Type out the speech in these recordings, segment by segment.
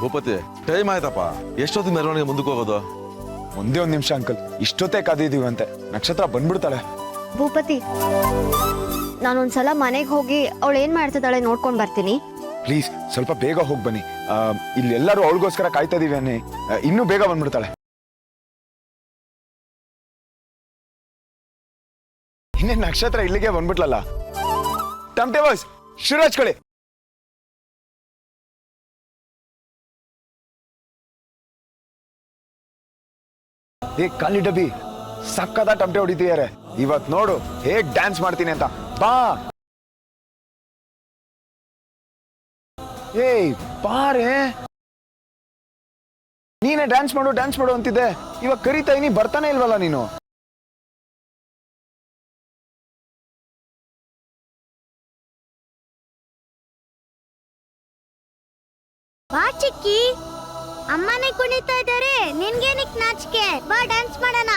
ಭೂಪತಿ time ಆಯ್ತಪ್ಪ. ಎಷ್ಟೊತ್ತು ಮೆರವಣಿಗೆ ಮುಂದಕ್ಕೆ ಹೋಗೋದು? ಒಂದೇ ಒಂದು ನಿಮಿಷ ಅಂಕಲ್, ಇಷ್ಟೊತ್ತೇ ಕಾದಿದೀವಂತೆ, ನಕ್ಷತ್ರ ಬಂದ್ಬಿಡ್ತಾಳೆ. ಭೂಪತಿ, ನಾನೊಂದ್ಸಲ ಮನೆಗೆ ಹೋಗಿ ಅವಳು ಏನ್ ಮಾಡ್ತಿದ್ದಾಳೆ ನೋಡ್ಕೊಂಡ್ ಬರ್ತೀನಿ. ಪ್ಲೀಸ್ ಸ್ವಲ್ಪ ಬೇಗ ಹೋಗಿ ಬನ್ನಿ. ಇಲ್ಲಿ ಎಲ್ಲರೂ ಅವಳಿಗೋಸ್ಕರ ಕಾಯ್ತಾ ಇದೀವಿ ಅನ್ನಿ, ಇನ್ನೂ ಬೇಗ ಬಂದ್ಬಿಡ್ತಾಳೆ. ಇನ್ನೇ ನಕ್ಷತ್ರ ಇಲ್ಲಿಗೆ ಬಂದ್ಬಿಟ್ಲಲ್ಲ. ಟಮ್ಟೆ ಬಾಯ್ಸ್ ಶುರು ಹಚ್ಕೊಳ್ಳಿ. ಕಾಲಿ ಡಬ್ಬಿ ಸಕ್ಕದ ಟಮಟೆ ಹೊಡಿತಿದ್ದಾರೆ. ಇವತ್ ನೋಡು ಹೇಗ್ ಡ್ಯಾನ್ಸ್ ಮಾಡ್ತೀನಿ ಅಂತ. ಬಾ ಏಯ್ ಬಾರೆ, ನೀನೇ ಡ್ಯಾನ್ಸ್ ಮಾಡು ಅಂತಿದ್ದೆ. ಇವಾಗ ಕರೀತಾ ಇದೀನಿ, ಬರ್ತಾನೆ ಇಲ್ವಲ್ಲ ನೀನು. ಬಾ ಚಿಕ್ಕಿ, ಅಮ್ಮನೇ ಕುಣಿತಾ ಇದ್ದಾರೆ, ನಿನ್ಗೇನಿಕ್ ನಾಚಿಕೆ? ಬಾ ಡ್ಯಾನ್ಸ್ ಮಾಡೋಣ.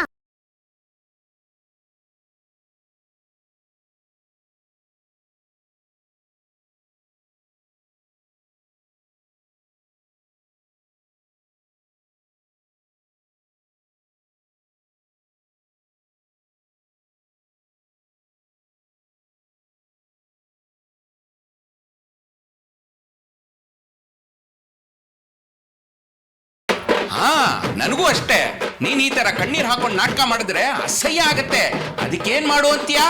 ಹಾ, ನನಗೂ ಅಷ್ಟೇ. ನೀನ್ ಈ ತರ ಕಣ್ಣೀರ್ ಹಾಕೊಂಡು ನಾಟಕ ಮಾಡಿದ್ರೆ ಅಸಹ್ಯ ಆಗತ್ತೆ. ಅದಕ್ಕೇನ್ ಮಾಡು ಅಂತೀಯಾ?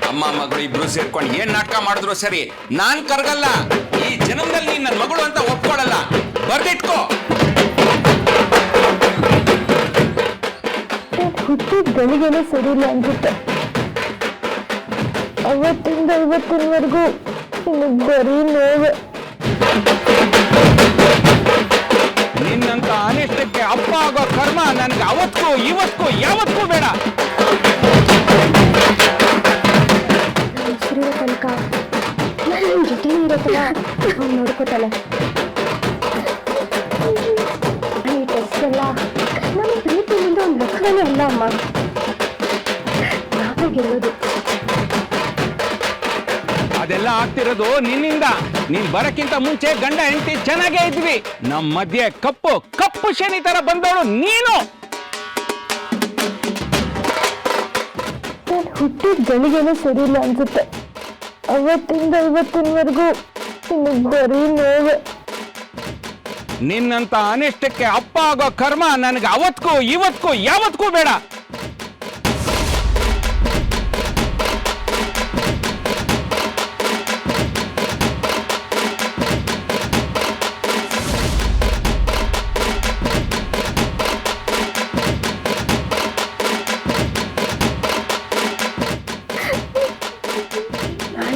ಅಮ್ಮ ಮಗಳು ಇಬ್ರು ಸೇರ್ಕೊಂಡು ಏನ್ ನಾಟಕ ಮಾಡಿದ್ರು ಸರಿ, ನಾನ್ ಕರ್ಗಲ್ಲ. ಈ ಜನ್ಮದಲ್ಲಿ ನನ್ನ ಮಗಳು ಅಂತ ಒಪ್ಕೊಳ್ಳಲ್ಲ. ಬರ್ದಿಟ್ಕೋ. ಹುಟ್ಟಿದ ಗಳಿಗೆನೆ ಸರಿಯಿಲ್ಲ ಅನ್ಸುತ್ತೆ. ಅವತ್ತಿಂದ ಇವತ್ತಿನವರೆಗೂ ಬರೀ ನೋವು. ನಿನ್ನಂತ ಅನಿಷ್ಟಕ್ಕೆ ಅಪ್ಪ ಆಗೋ ಕರ್ಮ ನನ್ಗೆ ಅವತ್ತೂ ಇವತ್ತೂ ಯಾವತ್ತೂ ಬೇಡ. ಹೆಸರಿರೋ ತನಕ ನನ್ನ ಜೊತೆ ಇರತ್ತಲ್ಲ, ಅವ್ನು ನೋಡ್ಕೋತಾಳೆ. ಈ ಟೆಸ್ಟ್ ಎಲ್ಲ ನಮ್ಮ ಪ್ರೀತಿ ಮುಂದೆ ಒಂದು ಲಕ್ಷಣನೇ ಅಲ್ಲ ಅಮ್ಮ. ನಾವೇ ಗೆಲ್ಲೋದು. ಅದೆಲ್ಲ ಆಗ್ತಿರೋದು ನಿನ್ನಿಂದ. ನೀನ್ ಬರಕ್ಕಿಂತ ಮುಂಚೆ ಗಂಡ ಹೆಂಡತಿ ಚೆನ್ನಾಗೇ ಇದ್ವಿ. ನಮ್ ಮಧ್ಯೆ ಕಪ್ಪು ಶನಿ ತರ ಬಂದವಳು ನೀನು. ಹುಟ್ಟಿದ ಗಳಿಗೆನೆ ಸರಿಯಿಲ್ಲ ಅನ್ಸುತ್ತೆ. ಅವತ್ತಿಂದ ಇವತ್ತಿನವರೆಗೂ ಬರೀ ನೋವು. ನಿನ್ನಂತ ಅನಿಷ್ಟಕ್ಕೆ ಅಪ್ಪ ಆಗೋ ಕರ್ಮ ನನಗೆ ಅವತ್ತೂ ಇವತ್ತೂ ಯಾವತ್ತೂ ಬೇಡ.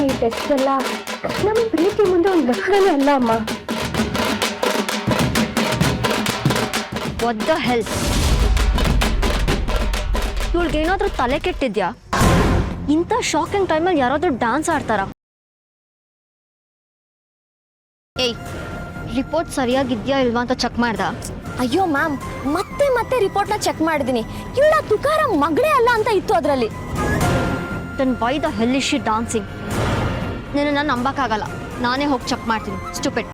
ಈ ಟೆಸ್ಟ್ ಎಲ್ಲ ನಮ್ಮ ಪ್ರೀತಿ ಮುಂದೆ ಒಂದು ಲಕ್ಷಣನೇ ಅಲ್ಲ ಅಮ್ಮ. What the hell? ಇವಳಿಗೇನಾದ್ರೂ ತಲೆ ಕೆಟ್ಟಿದ್ಯಾ? ಇಂಥ ಶಾಕಿಂಗ್ ಟೈಮಲ್ಲಿ ಯಾರಾದ್ರೂ ಡ್ಯಾನ್ಸ್ ಆಡ್ತಾರ? ಏಯ್, ರಿಪೋರ್ಟ್ ಸರಿಯಾಗಿದ್ಯಾ ಇಲ್ವಾ ಅಂತ ಚೆಕ್ ಮಾಡ್ದ? ಅಯ್ಯೋ ಮ್ಯಾಮ್, ಮತ್ತೆ ರಿಪೋರ್ಟ್ನ ಚೆಕ್ ಮಾಡಿದೀನಿ. ಇವಳ ತುಕಾರಾಮ್ ಮಗಳೇ ಅಲ್ಲ ಅಂತ ಇತ್ತು ಅದರಲ್ಲಿ. Then why the hell is she dancing? ನಿನ್ನ ನಂಬಕ್ಕಾಗಲ್ಲ, ನಾನೇ ಹೋಗಿ ಚೆಕ್ ಮಾಡ್ತೀನಿ. ಸ್ಟುಪಿಡ್.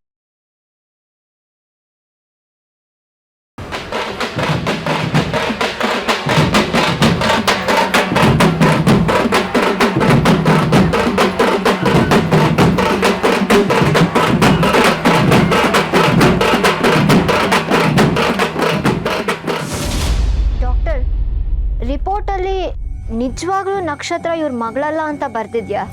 ಡಾಕ್ಟರ್, ರಿಪೋರ್ಟಲ್ಲಿ ನಿಜವಾಗ್ಲೂ ನಕ್ಷತ್ರ ಇವ್ರ ಮಗಳಲ್ಲ ಅಂತ ಬರ್ತಿದ್ಯಾ?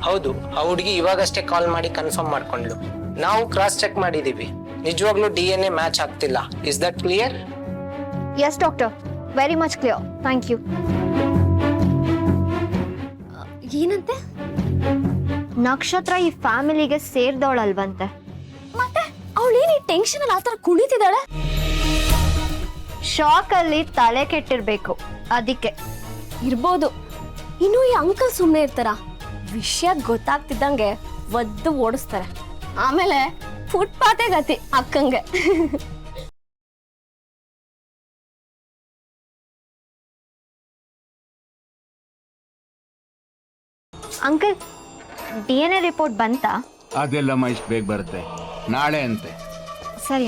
ಹೌದು, ಆ ಹುಡುಗಿ ಇವಾಗಷ್ಟೇ ಕಾಲ್ ಮಾಡಿ ಕನ್ಫರ್ಮ್ ಮಾಡ್ಕೊಂಡ್ಲು. ನಾವು ಕ್ರಾಸ್ ಚೆಕ್ ಮಾಡಿದೀವಿ, ನಿಜವಾಗ್ಲೂ DNA ಮ್ಯಾಚ್ ಆಗ್ತಿಲ್ಲ. Is that clear? Yes doctor, very much clear, thank you. ಏನಂತೆ? ನಕ್ಷತ್ರ ಈ ಫ್ಯಾಮಿಲಿಗೆ ಸೇರ್ದವಳಲ್ವಂತೆ. ಮತ್ತೆ ಅವಳೇನು ಟೆನ್ಷನ್ ಅಲ್ಲಿ ಆತರ ಕುಣಿತಿದ್ದಾಳೆ? ಶಾಕ್ ಅಲ್ಲಿ ತಲೆ ಕೆಟ್ಟಿರ್ಬೇಕು, ಅದಕ್ಕೆ ಇರ್ಬೋದು. ಇನ್ನು ಈ ಅಂಕಲ್ ಸುಮ್ಮನೆ ಇರ್ತಾರ? ವಿಷಯ ಗೊತ್ತಾಗ್ತಿದ್ದಂಗೆ ಒದ್ದು ಓಡಿಸ್ತಾರೆ. ಆಮೇಲೆ ಫುಟ್ಪಾತೆ ಗತಿ ಅಕ್ಕಂಗೆ. ಅಂಕಲ್, DNA ರಿಪೋರ್ಟ್ ಬಂತಾ? ಅದೆಲ್ಲಮ್ಮ ಇಷ್ಟು ಬೇಗ ಬರುತ್ತೆ, ನಾಳೆ ಅಂತೆ. ಸರಿ.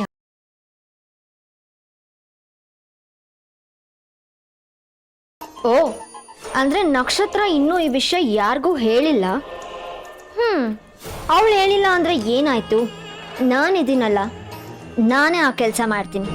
ಓ, ಅಂದ್ರೆ ನಕ್ಷತ್ರ ಇನ್ನೂ ಈ ವಿಷಯ ಯಾರಿಗೂ ಹೇಳಿಲ್ಲ. ಅವಳು ಹೇಳಿಲ್ಲ ಅಂದ್ರೆ ಏನಾಯ್ತು? ನಾನಿದ್ದೀನಲ್ಲ, ನಾನೇ ಆ ಕೆಲಸ ಮಾಡ್ತೀನಿ.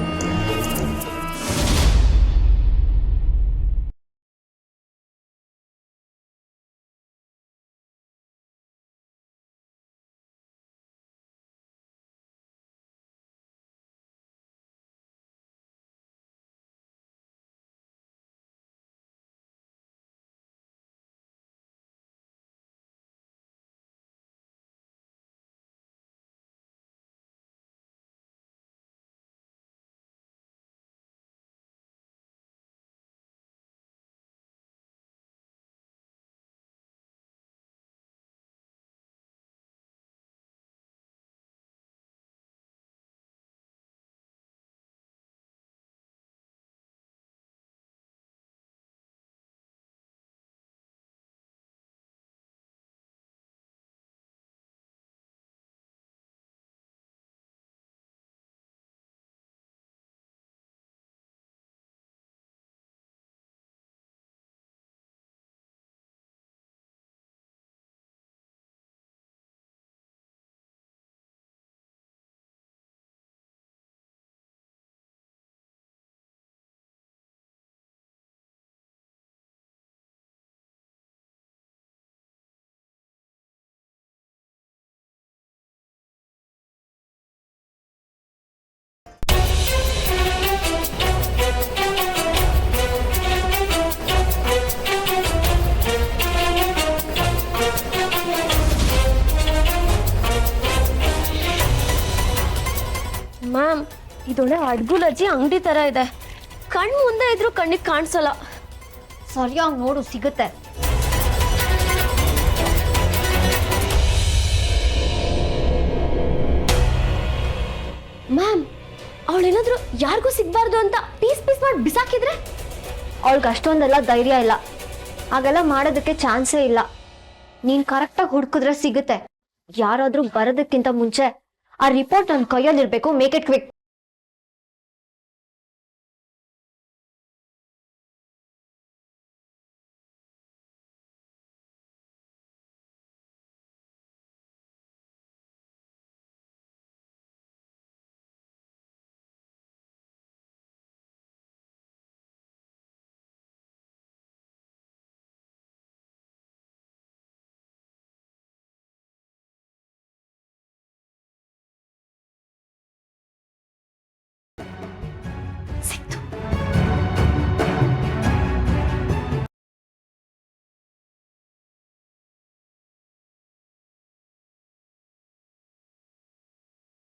ಮ್ಯಾಮ್, ಇದೊಳ್ಳೆ ಅಡ್ಗುಲಜ್ಜಿ ಅಂಗಡಿ ತರ ಇದೆ. ಕಣ್ ಮುಂದೆ ಇದ್ರು ಕಣ್ಣಿಗೆ ಕಾಣಿಸಲ್ಲ. ಸರಿಯಾಗಿ ನೋಡು, ಸಿಗುತ್ತೆ. ಮ್ಯಾಮ್, ಅವಳೇನಾದ್ರೂ ಯಾರಿಗೂ ಸಿಗ್ಬಾರ್ದು ಅಂತ ಪೀಸ್ ಪೀಸ್ ಮಾಡಿ ಬಿಸಾಕಿದ್ರೆ? ಅವಳಿಗೆ ಅಷ್ಟೊಂದೆಲ್ಲ ಧೈರ್ಯ ಇಲ್ಲ, ಹಾಗೆಲ್ಲ ಮಾಡೋದಕ್ಕೆ ಚಾನ್ಸೇ ಇಲ್ಲ. ನೀನ್ ಕರೆಕ್ಟಾಗಿ ಹುಡುಕಿದ್ರೆ ಸಿಗುತ್ತೆ. ಯಾರಾದ್ರೂ ಬರೋದಕ್ಕಿಂತ ಮುಂಚೆ ಆ ರಿಪೋರ್ಟ್ ನನ್ನ ಕೈಯಲ್ಲಿರ್ಬೇಕು. Make it quick.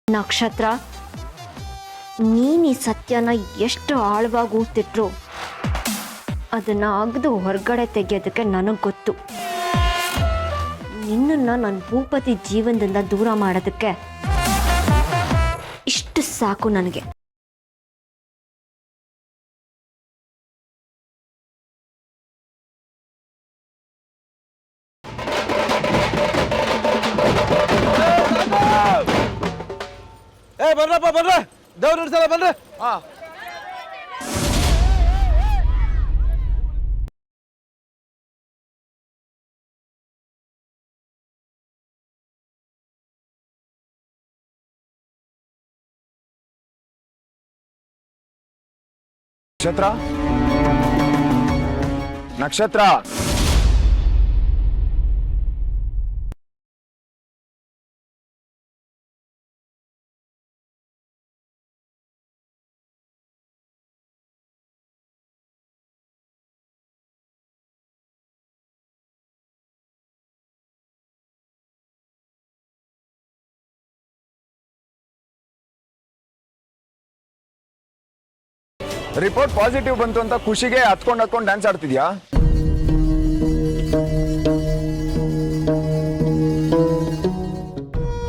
ನಕ್ಷತ್ರ, ನೀನ್ ಈ ಸತ್ಯನ ಎಷ್ಟು ಆಳವಾಗಿ ಊದ್ತಿಟ್ರು ಅದನ್ನ ಅಗ್ದು ಹೊರಗಡೆ ತೆಗೆಯೋದಕ್ಕೆ ನನಗೆ ಗೊತ್ತು. ನಿನ್ನನ್ನು ನನ್ನ ಭೂಪತಿ ಜೀವನದಿಂದ ದೂರ ಮಾಡೋದಕ್ಕೆ ಇಷ್ಟು ಸಾಕು ನನಗೆ. ಬರ್ರಪ್ಪ ಬರ್ರ, ದೇವ್ರ ಇಡ್ಸಲ್ಲ ಬನ್ರಿ. ನಕ್ಷತ್ರ, ನಕ್ಷತ್ರ, ರಿಪೋರ್ಟ್ ಪಾಸಿಟಿವ್ ಬಂತು ಅಂತ ಖುಷಿಗೆ ಹತ್ಕೊಂಡು ಡ್ಯಾನ್ಸ್ ಆಡ್ತಿದ್ಯಾ?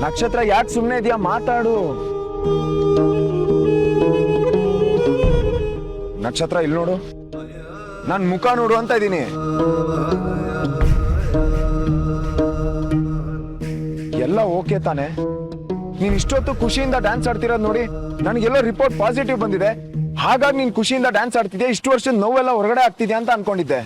ನಕ್ಷತ್ರ, ಯಾಕೆ ಸುಮ್ಮನೆ ಇದೆಯಾ? ಮಾತಾಡು. ನಕ್ಷತ್ರ, ಇಲ್ಲಿ ನೋಡು, ನನ್ ಮುಖ ನೋಡು ಅಂತ ಇದ್ದೀನಿ. ಎಲ್ಲ ಓಕೆ ತಾನೆ? ನೀನ್ ಇಷ್ಟೊತ್ತು ಖುಷಿಯಿಂದ ಡ್ಯಾನ್ಸ್ ಆಡ್ತಿರೋದ್ ನೋಡಿ ನನಗೆಲ್ಲೋ ರಿಪೋರ್ಟ್ ಪಾಸಿಟಿವ್ ಬಂದಿದೆ, ಹಾಗಾಗಿ ನೀನ್ ಖುಷಿಯಿಂದ ಡ್ಯಾನ್ಸ್ ಆಡ್ತಿದ್ಯಾ, ಇಷ್ಟು ವರ್ಷದ ನೋವೆಲ್ಲ ಹೊರಗಡೆ ಆಗ್ತಿದ್ಯಾ ಅಂತ ಅನ್ಕೊಂಡಿದ್ದೆ.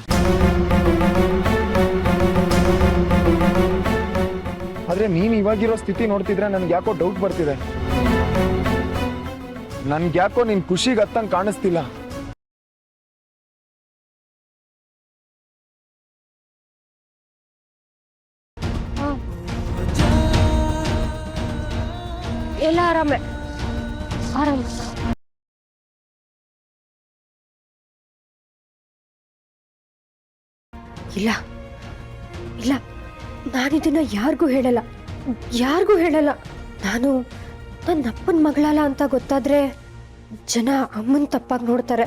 ಆದ್ರೆ ನೀನ್ ಇವಾಗಿರೋ ಸ್ಥಿತಿ ನೋಡ್ತಿದ್ರೆ ನನ್ಗೆ ಯಾಕೋ ಡೌಟ್ ಬರ್ತಿದೆ. ನನ್ಗೆ ಯಾಕೋ ನೀನ್ ಖುಷಿಗೆ ಹತ್ತಂಗ್ ಕಾಣಿಸ್ತಿಲ್ಲ. ಎಲ್ಲ ಆರಾಮೆ ಆರಾಮ. ಇಲ್ಲ ಇಲ್ಲ, ನಾನಿದನ್ನ ಯಾರಿಗೂ ಹೇಳಲ್ಲ. ನಾನು ನನ್ನ ಅಪ್ಪನ ಮಗಳಲ್ಲ ಅಂತ ಗೊತ್ತಾದ್ರೆ ಜನ ಅಮ್ಮನ್ ತಪ್ಪಾಗಿ ನೋಡ್ತಾರೆ.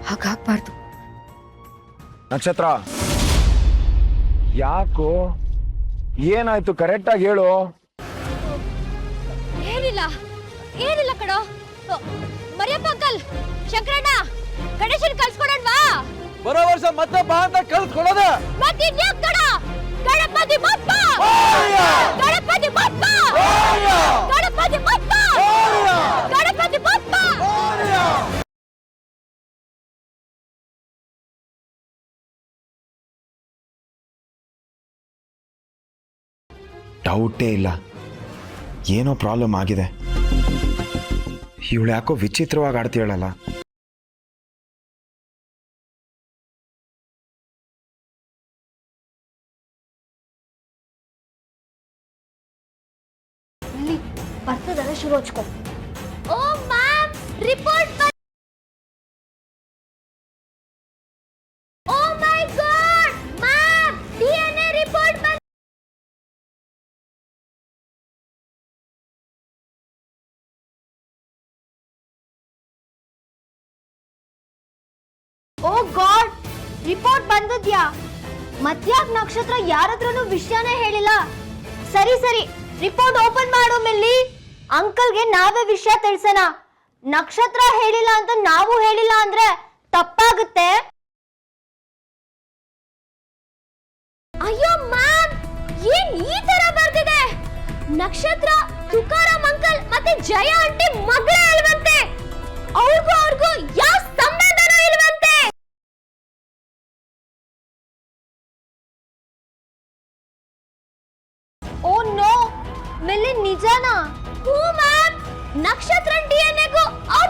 ಹಾಗಾಗ್ಬಾರ್ದು. ನಕ್ಷತ್ರ, ಯಾಕೋ ಏನಾಯ್ತು ಕರೆಕ್ಟಾಗಿ ಹೇಳು. ಏನಿಲ್ಲ ಕಣೋ. ಮರಿಯಪ್ಪ ಅಂಕಲ್, ಶಂಕರಣ್ಣ, ಗಣೇಶನ್ ಕಳ್ಸ್ಕೊಡೋಣವಾ? ಬರೋ ವರ್ಷ ಮತ್ತೆ ಬಾ ಅಂತ ಕಳ್ಸ್ಕೊಡೋದ. ಮತ್ತಿನ್ಯಾಕ್ ಕಣ? ಗಣಪತಿ ಬಪ್ಪ! ಗಣಪತಿ ಬಪ್ಪ! ಗಣಪತಿ ಬಪ್ಪ! ಗಣಪತಿ ಬಪ್ಪ! ಡೌಟೇ ಇಲ್ಲ, ಏನೋ ಪ್ರಾಬ್ಲಮ್ ಆಗಿದೆ. ಇವಳು ಯಾಕೋ ವಿಚಿತ್ರವಾಗಿ ಆಡ್ತೀಳಲ್ಲ. ಬರ್ತದಲ್ಲ, ಶುರು ಹಚ್ಕೊ. ಓ ಮ್ಯಾಮ್, ರಿಪೋರ್ಟ್ ಬಂದಿದೆ. ಓ ಮೈ ಗಾಡ್ ಮ್ಯಾಮ್, ಡಿಎನ್ಎ ರಿಪೋರ್ಟ್ ಬಂದಿದೆ. ಓ ಗಾಡ್, ರಿಪೋರ್ಟ್ ಬಂದದ್ಯಾ? ಮತ್ಯಾಕ್ ನಕ್ಷತ್ರ ಯಾರತ್ರನೂ ವಿಷಯನೇ ಹೇಳಿಲ್ಲ? ಸರಿ ಸರಿ, ರಿಪೋರ್ಟ್ ಓಪನ್ ಮಾಡೋ ಮೆಲ್ಲಿ. ಅಂಕಲ್ಗೆ ನಾವೇ ವಿಷಯ ತಿಳಿಸೋಣ. ನಕ್ಷತ್ರ ಹೇಳಿಲ್ಲ ಅಂತ ನಾವು ಹೇಳಿಲ್ಲ ಅಂದ್ರೆ ತಪ್ಪಾಗುತ್ತೆ. ಅಯ್ಯೋ ಮ್ಯಾಮ್, ಏನ್ ಈ ತರ ಬರ್ತಿದೆ? ನಕ್ಷತ್ರ ತುಕಾರಾಮ್ ಅಂಕಲ್ ಮತ್ತೆ ಜಯ ಆಂಟಿ ಮಗಳೇ ಅಲ್ವಂತೆ. ಅವ್ರಿಗೂ ಯಾವ ಸಂಬಂಧನೂ ಇಲ್ವಂತೆ. Oh no, ಮೆಲ್ಲಿ ನಿಜನಾ? ಹೂ ಮ್ಯಾಮ್, ನಕ್ಷತ್ರ ಡಿಎನ್ಎಗೂ ಅವ್ರ